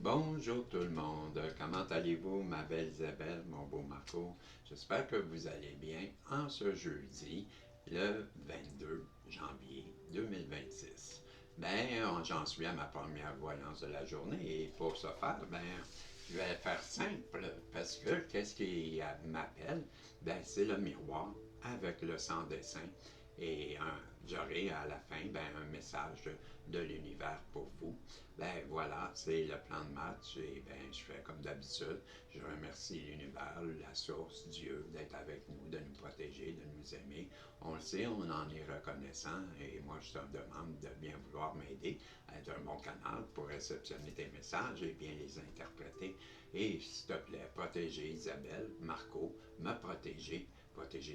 Bonjour tout le monde, comment allez-vous ma belle Isabelle, mon beau Marco? J'espère que vous allez bien en ce jeudi, le 22 janvier 2026. J'en suis à ma première voyance de la journée et pour ce faire, je vais faire simple parce que qu'est-ce qui m'appelle? C'est le miroir avec le sans-dessin et j'aurai à la fin un message de l'univers pour vous. Voilà, c'est le plan de match et je fais comme d'habitude. Je remercie l'univers, la source, Dieu, d'être avec nous, de nous protéger, de nous aimer. On le sait, on en est reconnaissant et moi je te demande de bien vouloir m'aider à être un bon canal pour réceptionner tes messages et bien les interpréter. Et s'il te plaît, protéger Isabelle, Marco, me protéger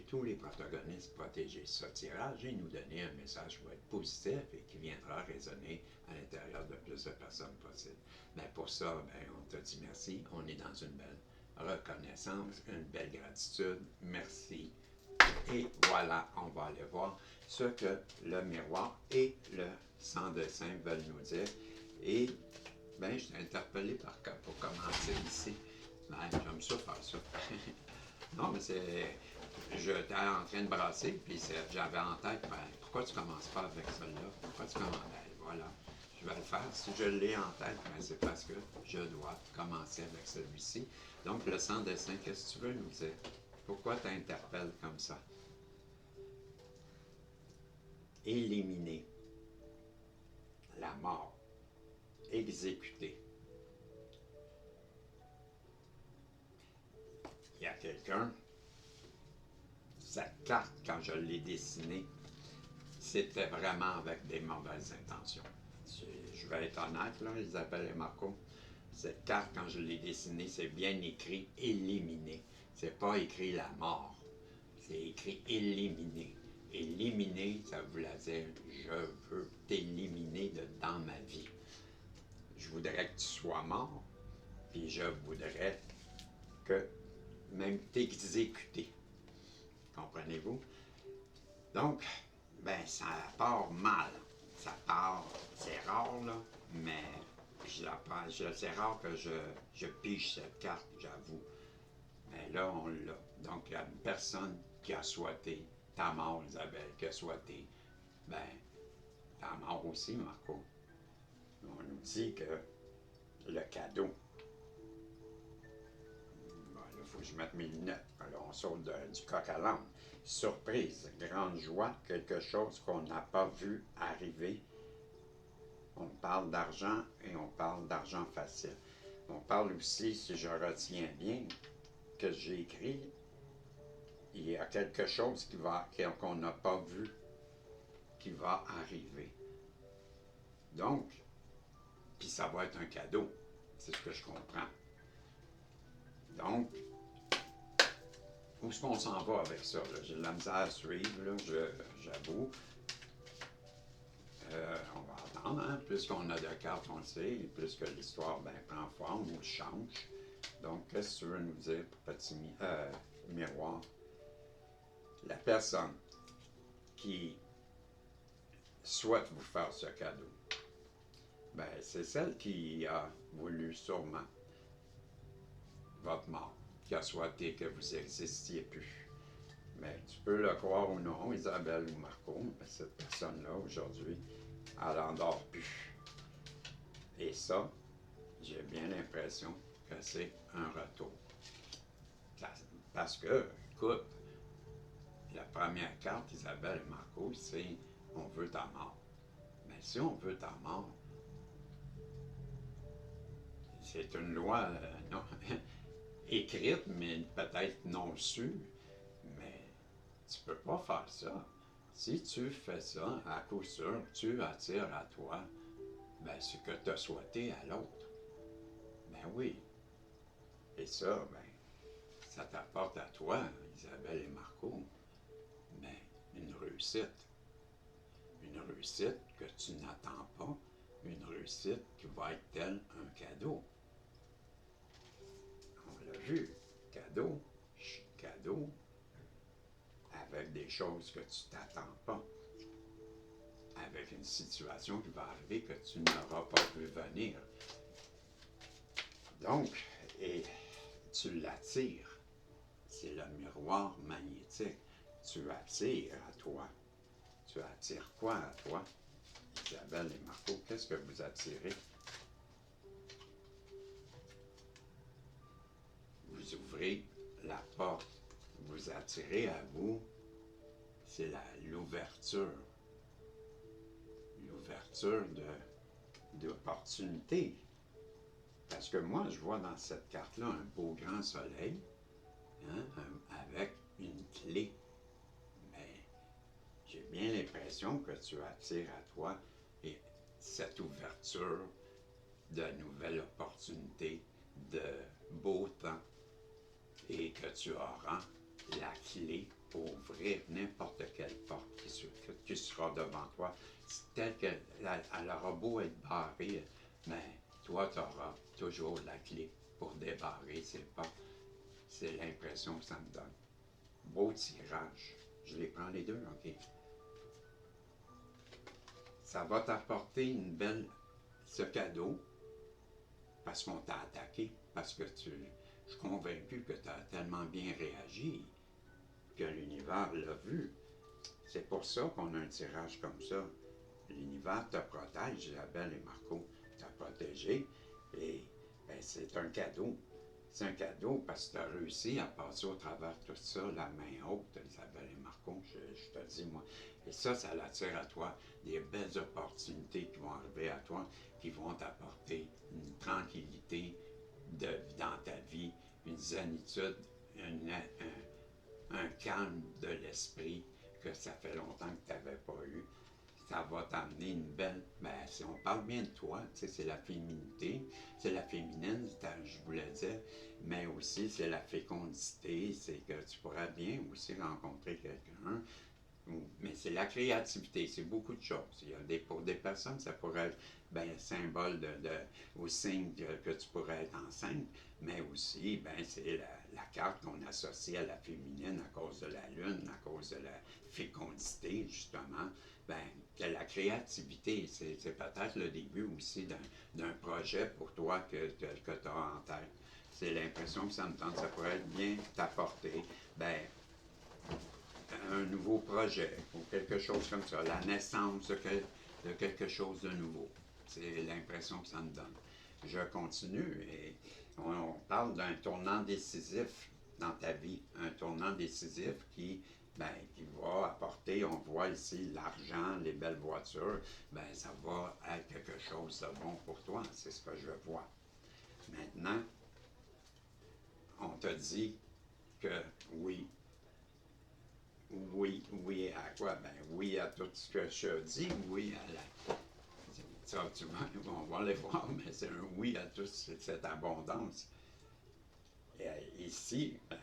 tous les protagonistes, protéger ce tirage et nous donner un message qui va être positif et qui viendra résonner à l'intérieur de plus de personnes possible. Pour ça, on te dit merci. On est dans une belle reconnaissance, une belle gratitude. Merci. Et voilà, on va aller voir ce que le miroir et le sans-dessin veulent nous dire. Et je t'ai interpellé pour commencer ici. J'aime ça faire ça. Non, mais c'est. J'étais en train de brasser, puis j'avais en tête, pourquoi tu commences pas avec celle-là? Pourquoi tu commences? Voilà, je vais le faire. Si je l'ai en tête, c'est parce que je dois commencer avec celui-ci. Donc, le sans-dessin, qu'est-ce que tu veux nous dire? Pourquoi tu interpelles comme ça? Éliminer la mort, exécuter. Il y a quelqu'un, cette carte, quand je l'ai dessinée, c'était vraiment avec des mauvaises intentions. Je vais être honnête, là, Isabelle et Marco. Cette carte, quand je l'ai dessinée, c'est bien écrit « éliminer ». C'est pas écrit « la mort ». C'est écrit « éliminer ». Éliminer, ça voulait dire « je veux t'éliminer dans ma vie ». Je voudrais que tu sois mort, puis je voudrais que même t'exécuter. Comprenez-vous? Donc, ça part mal. Ça part, c'est rare, là, mais c'est rare que je pige cette carte, j'avoue. Mais là, on l'a. Donc, il y a une personne qui a souhaité ta mort, Isabelle, qui a souhaité, ta mort aussi, Marco. On nous dit que le cadeau, il faut que je mette mes lunettes. Alors, on saute du coq à l'âne. Surprise, grande joie, quelque chose qu'on n'a pas vu arriver. On parle d'argent et on parle d'argent facile. On parle aussi, si je retiens bien, que j'ai écrit, il y a quelque chose qu'on n'a pas vu qui va arriver. Donc, puis ça va être un cadeau. C'est ce que je comprends. Donc, où est-ce qu'on s'en va avec ça? J'ai de la misère à suivre, là, j'avoue. On va attendre, hein? Plus qu'on a de cartes, on le sait, et plus que l'histoire prend forme ou change. Donc, qu'est-ce que tu veux nous dire, petit miroir? La personne qui souhaite vous faire ce cadeau, c'est celle qui a voulu sûrement votre mort, qui a souhaité que vous n'existiez plus. Mais tu peux le croire ou non, Isabelle ou Marco, cette personne-là, aujourd'hui, elle n'en dort plus. Et ça, j'ai bien l'impression que c'est un retour. Parce que, écoute, la première carte, Isabelle et Marco, c'est « on veut ta mort ». Mais si on veut ta mort, c'est une loi non, écrite, mais peut-être non sûre. Mais tu peux pas faire ça. Si tu fais ça, à coup sûr, tu attires à toi ce que tu as souhaité à l'autre. Oui. Et ça, ça t'apporte à toi, Isabelle et Marco, une réussite. Une réussite que tu n'attends pas, une réussite qui va être tel un cadeau. On l'a vu, cadeau, avec des choses que tu t'attends pas, avec une situation qui va arriver que tu n'auras pas vu venir. Donc, et tu l'attires. C'est le miroir magnétique. Tu attires à toi. Tu attires quoi à toi? Isabelle et Marco, qu'est-ce que vous attirez? Vous ouvrez la porte. Vous attirez à vous. C'est l'ouverture. L'ouverture d'opportunités. Parce que moi, je vois dans cette carte-là un beau grand soleil, hein, avec une clé. Mais j'ai bien l'impression que tu attires à toi et cette ouverture de nouvelles opportunités, de beau temps, et que tu auras la clé pour ouvrir n'importe quelle porte qui sera devant toi. Telle qu'elle aura beau être barrée, mais toi, tu auras toujours la clé pour débarrer ces portes. C'est l'impression que ça me donne. Beau tirage. Je les prends les deux, OK? Ça va t'apporter une belle... ce cadeau, parce qu'on t'a attaqué, parce que je suis convaincu que tu as tellement bien réagi, que l'univers l'a vu. C'est pour ça qu'on a un tirage comme ça. L'univers te protège, Isabelle et Marco, t'a protégé, et ben, c'est un cadeau. C'est un cadeau parce que tu as réussi à passer au travers de tout ça, la main haute, Isabelle et Marco, je te dis, moi. Et ça l'attire à toi des belles opportunités qui vont arriver à toi, qui vont t'apporter une tranquillité dans ta vie, une zénitude, un calme de l'esprit que ça fait longtemps que tu n'avais pas eu. Ça va t'amener une belle... Ben, si on parle bien de toi, c'est la féminité, c'est la féminine, je voulais dire, mais aussi c'est la fécondité, c'est que tu pourrais bien aussi rencontrer quelqu'un, mais c'est la créativité, c'est beaucoup de choses. Pour des personnes, ça pourrait être ben, symbole au signe que tu pourrais être enceinte, mais aussi, ben, c'est la carte qu'on associe à la féminine à cause de la lune, à cause de la fécondité, justement. Ben, que la créativité, c'est peut-être le début aussi d'un projet pour toi que tu as en tête. C'est l'impression que ça me tente, ça pourrait bien t'apporter. Ben, un nouveau projet ou quelque chose comme ça, la naissance de quelque chose de nouveau. C'est l'impression que ça me donne. Je continue et on parle d'un tournant décisif dans ta vie, un tournant décisif qui va apporter, on voit ici l'argent, les belles voitures, ben ça va être quelque chose de bon pour toi, c'est ce que je vois. Maintenant, on te dit que oui, oui à quoi? Ben oui à tout ce que je dis, oui à la... Ça, on va aller voir, mais c'est un oui à toute cette abondance. Et ici, ben,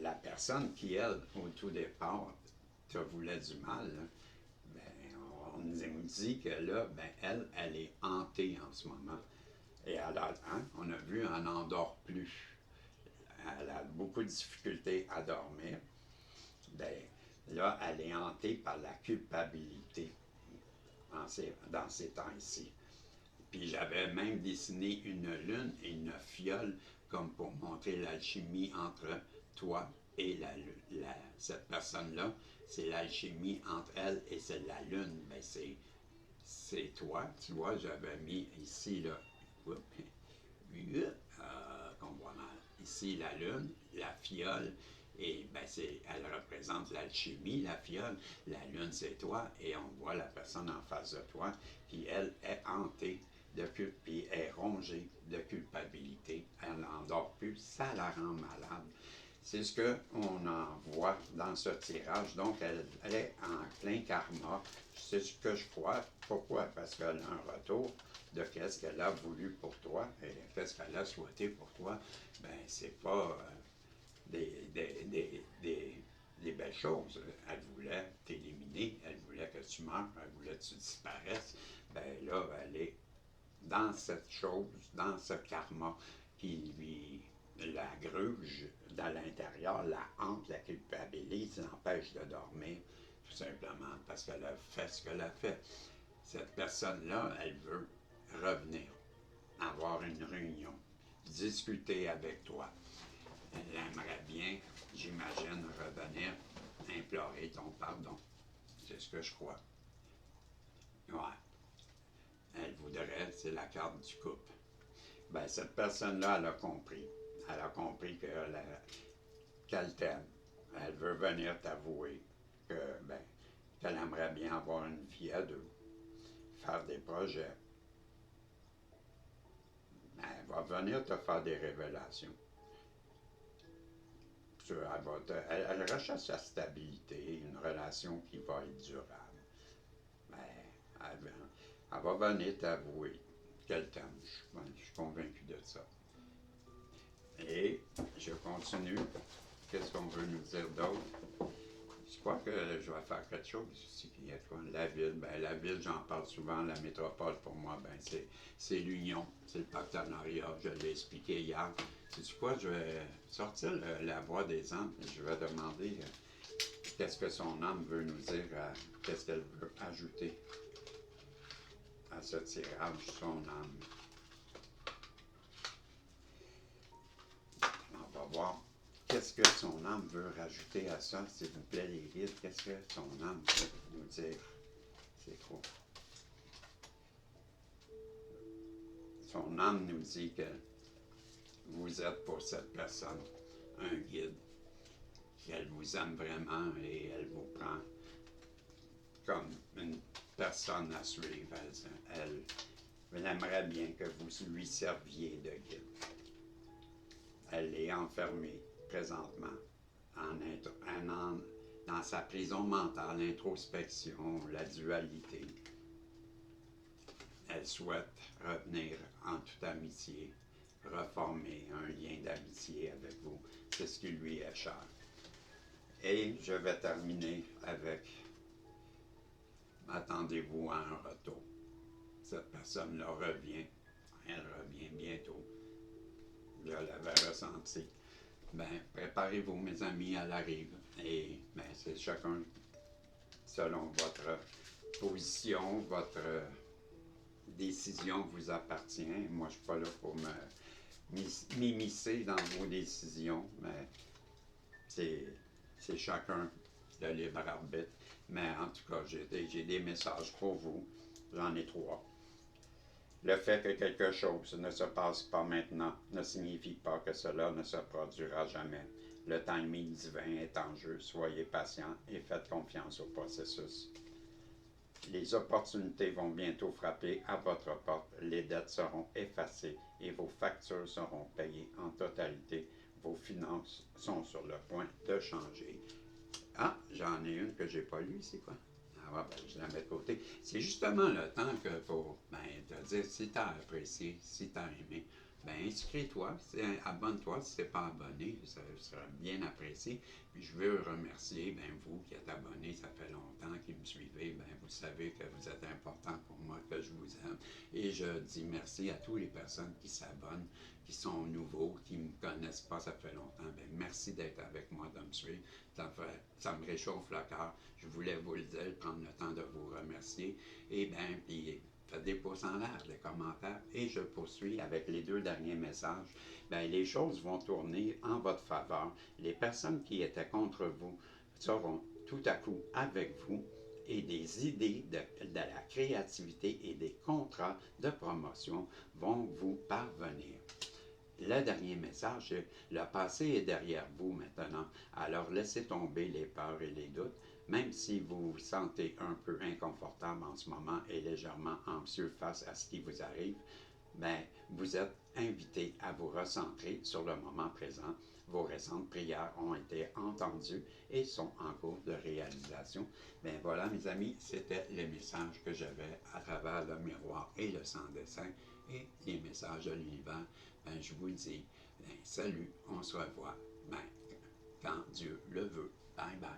la personne qui, elle, au tout départ, te voulait du mal, ben, on nous dit que là, ben, elle est hantée en ce moment. Et alors, hein, on a vu, elle n'en dort plus. Elle a beaucoup de difficultés à dormir. Ben, là, elle est hantée par la culpabilité dans ces temps-ci. Puis j'avais même dessiné une lune et une fiole comme pour montrer l'alchimie entre toi et cette personne-là. C'est l'alchimie entre elle et c'est la lune. Ben c'est toi, tu vois, j'avais mis ici, là, qu'on voit mal. Ici, la lune, la fiole, et ben elle représente l'alchimie, la fiole. La lune, c'est toi, et on voit la personne en face de toi, puis elle est hantée puis est rongée de culpabilité. Elle n'en dort plus, ça la rend malade. C'est ce qu'on en voit dans ce tirage. Donc, elle est en plein karma. C'est ce que je crois. Pourquoi? Parce qu'elle a un retour de qu'est-ce qu'elle a voulu pour toi et qu'est-ce qu'elle a souhaité pour toi. Ben, c'est pas des belles choses. Elle voulait t'éliminer, elle voulait que tu meurs, elle voulait que tu disparaisses. Ben là, elle est dans cette chose, dans ce karma qui lui la gruge dans l'intérieur, la hante, la culpabilise, l'empêche de dormir, tout simplement parce qu'elle a fait ce qu'elle a fait. Cette personne-là, elle veut revenir, avoir avoir une réunion, discuter avec toi. Elle aimerait bien, j'imagine, revenir implorer ton pardon. C'est ce que je crois. Ouais. Elle voudrait, c'est la carte du couple. Ben, cette personne-là, elle a compris. Elle a compris qu'elle t'aime. Elle veut venir t'avouer que, ben, qu'elle aimerait bien avoir une vie à deux, faire des projets. Ben, elle va venir te faire des révélations. Elle recherche la stabilité, une relation qui va être durable. Ben, elle va venir t'avouer qu'elle t'aime. Je suis convaincu de ça. Et je continue. Qu'est-ce qu'on veut nous dire d'autre? Je crois que je vais faire quelque chose ici. La ville, ben, la ville, j'en parle souvent. La métropole, pour moi, ben, c'est l'union, c'est le partenariat. Je l'ai expliqué hier. C'est quoi? Je vais sortir la voix des âmes et je vais demander qu'est-ce que son âme veut nous dire, qu'est-ce qu'elle veut ajouter à ce tirage, son âme. On va voir. Qu'est-ce que son âme veut rajouter à ça, s'il vous plaît, les guides? Qu'est-ce que son âme veut nous dire? C'est quoi? Son âme nous dit que vous êtes pour cette personne un guide, qu'elle vous aime vraiment et elle vous prend comme une personne à suivre. Elle aimerait bien que vous lui serviez de guide. Elle est enfermée présentement dans sa prison mentale, l'introspection, la dualité. Elle souhaite revenir en toute amitié, reformer un lien d'amitié avec vous. C'est ce qui lui est cher. Et je vais terminer avec attendez-vous à un retour. Cette personne-là revient. Elle revient bientôt. Je l'avais ressenti. Ben, préparez-vous, mes amis, elle arrive. Et ben, c'est chacun selon votre position, votre décision vous appartient. Moi, je ne suis pas là pour m'immiscer dans vos décisions, mais c'est chacun le libre arbitre. Mais en tout cas, j'ai des messages pour vous. J'en ai 3. Le fait que quelque chose ne se passe pas maintenant ne signifie pas que cela ne se produira jamais. Le timing divin est en jeu. Soyez patient et faites confiance au processus. Les opportunités vont bientôt frapper à votre porte. Les dettes seront effacées et vos factures seront payées en totalité. Vos finances sont sur le point de changer. Ah, j'en ai une que j'ai pas lue, c'est quoi? Ah, ben, je la mets de côté. C'est justement le temps que pour te dire si tu as apprécié, si tu as aimé, ben inscris-toi, abonne-toi si tu n'es pas abonné, ça sera bien apprécié. Puis je veux remercier vous qui êtes abonné, ça fait longtemps, qui me suivez, vous savez que vous êtes important pour moi, que je vous aime. Et je dis merci à toutes les personnes qui s'abonnent, qui sont nouveaux, qui ne me connaissent pas, ça fait longtemps. Merci d'être avec moi, de me suivre. Ça me réchauffe le cœur. Je voulais vous le dire, prendre le temps de vous remercier. Et puis faites des pouces en l'air, des commentaires. Et je poursuis avec les 2 derniers messages. Les choses vont tourner en votre faveur. Les personnes qui étaient contre vous seront tout à coup avec vous. Et des idées de la créativité et des contrats de promotion vont vous parvenir. Le dernier message, le passé est derrière vous maintenant, alors laissez tomber les peurs et les doutes, même si vous vous sentez un peu inconfortable en ce moment et légèrement anxieux face à ce qui vous arrive, vous êtes invité à vous recentrer sur le moment présent. Vos récentes prières ont été entendues et sont en cours de réalisation. Voilà, mes amis, c'était les messages que j'avais à travers le miroir et le sans-dessin et les messages de l'univers. Je vous dis, salut, on se revoit quand Dieu le veut. Bye bye.